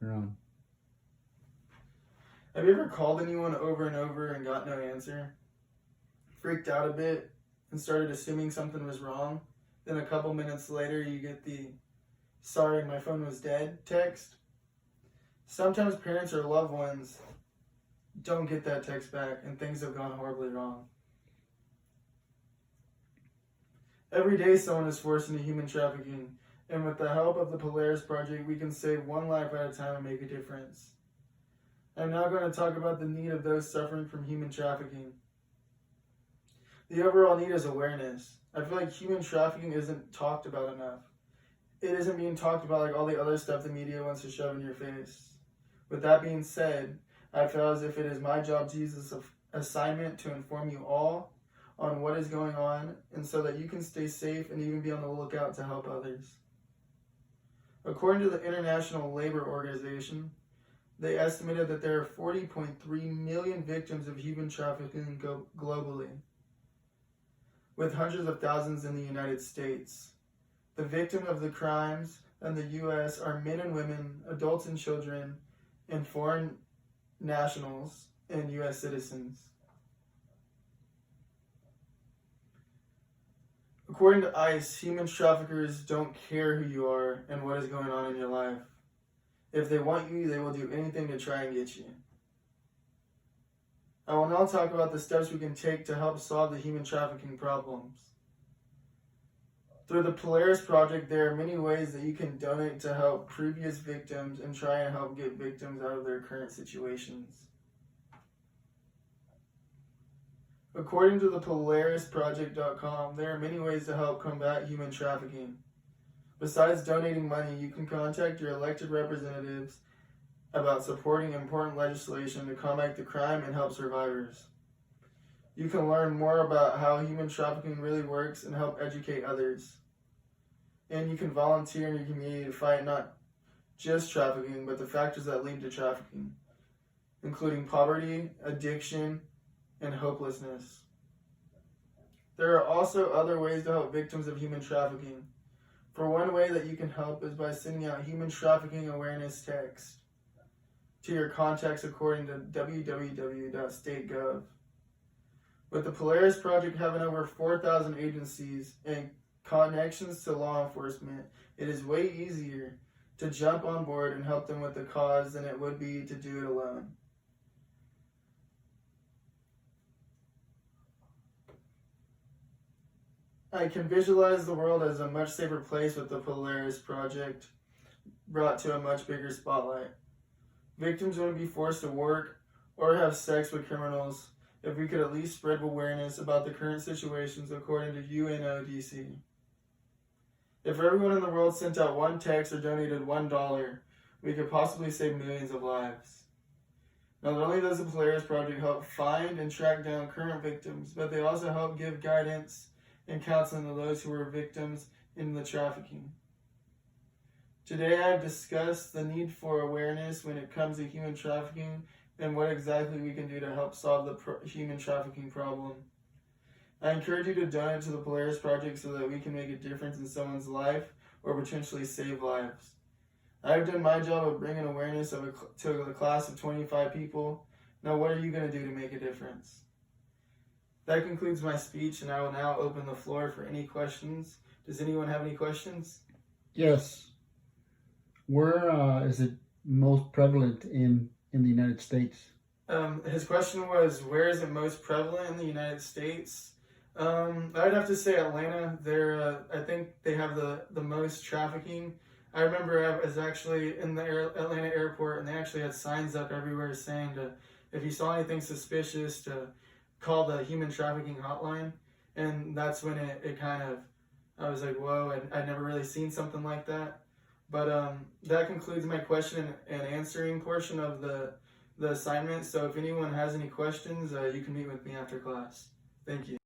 You're on. Have you ever called anyone over and over and got no answer? Freaked out a bit and started assuming something was wrong? Then a couple minutes later you get the "sorry, my phone was dead" text? Sometimes parents or loved ones don't get that text back and things have gone horribly wrong. Every day someone is forced into human trafficking, and with the help of the Polaris Project we can save one life at a time and make a difference. I'm now going to talk about the need of those suffering from human trafficking. The overall need is awareness. I feel like human trafficking isn't talked about enough. It isn't being talked about like all the other stuff the media wants to shove in your face. With that being said, I feel as if it is my job to use this assignment to inform you all on what is going on, and so that you can stay safe and even be on the lookout to help others. According to the International Labor Organization, they estimated that there are 40.3 million victims of human trafficking globally, with hundreds of thousands in the United States. The victims of the crimes in the U.S. are men and women, adults and children, and foreign nationals and U.S. citizens. According to ICE, human traffickers don't care who you are and what is going on in your life. If they want you, they will do anything to try and get you. I will now talk about the steps we can take to help solve the human trafficking problems. Through the Polaris Project, there are many ways that you can donate to help previous victims and try and help get victims out of their current situations. According to the PolarisProject.com, there are many ways to help combat human trafficking. Besides donating money, you can contact your elected representatives about supporting important legislation to combat the crime and help survivors. You can learn more about how human trafficking really works and help educate others. And you can volunteer in your community to fight not just trafficking, but the factors that lead to trafficking, including poverty, addiction, and hopelessness. There are also other ways to help victims of human trafficking. For one way that you can help is by sending out human trafficking awareness text to your contacts according to www.state.gov. With the Polaris Project having over 4,000 agencies and connections to law enforcement, it is way easier to jump on board and help them with the cause than it would be to do it alone. I can visualize the world as a much safer place with the Polaris Project brought to a much bigger spotlight. Victims wouldn't be forced to work or have sex with criminals if we could at least spread awareness about the current situations according to UNODC. If everyone in the world sent out one text or donated $1, we could possibly save millions of lives. Not only does the Polaris Project help find and track down current victims, but they also help give guidance and counseling to those who are victims in the trafficking. Today I have discussed the need for awareness when it comes to human trafficking and what exactly we can do to help solve the human trafficking problem. I encourage you to donate to the Polaris Project so that we can make a difference in someone's life or potentially save lives. I've done my job of bringing awareness to a class of 25 people. Now what are you going to do to make a difference? That concludes my speech, and I will now open the floor for any questions. Does anyone have any questions? Yes. Where is it most prevalent in the United States? His question was, where is it most prevalent in the United States? I'd have to say Atlanta. I think they have the most trafficking. I remember I was actually in the Atlanta airport, and they actually had signs up everywhere saying if you saw anything suspicious to call the human trafficking hotline. And that's when it kind of, I was like, whoa, I'd never really seen something like that. But that concludes my question and answering portion of the assignment. So if anyone has any questions, you can meet with me after class. Thank you.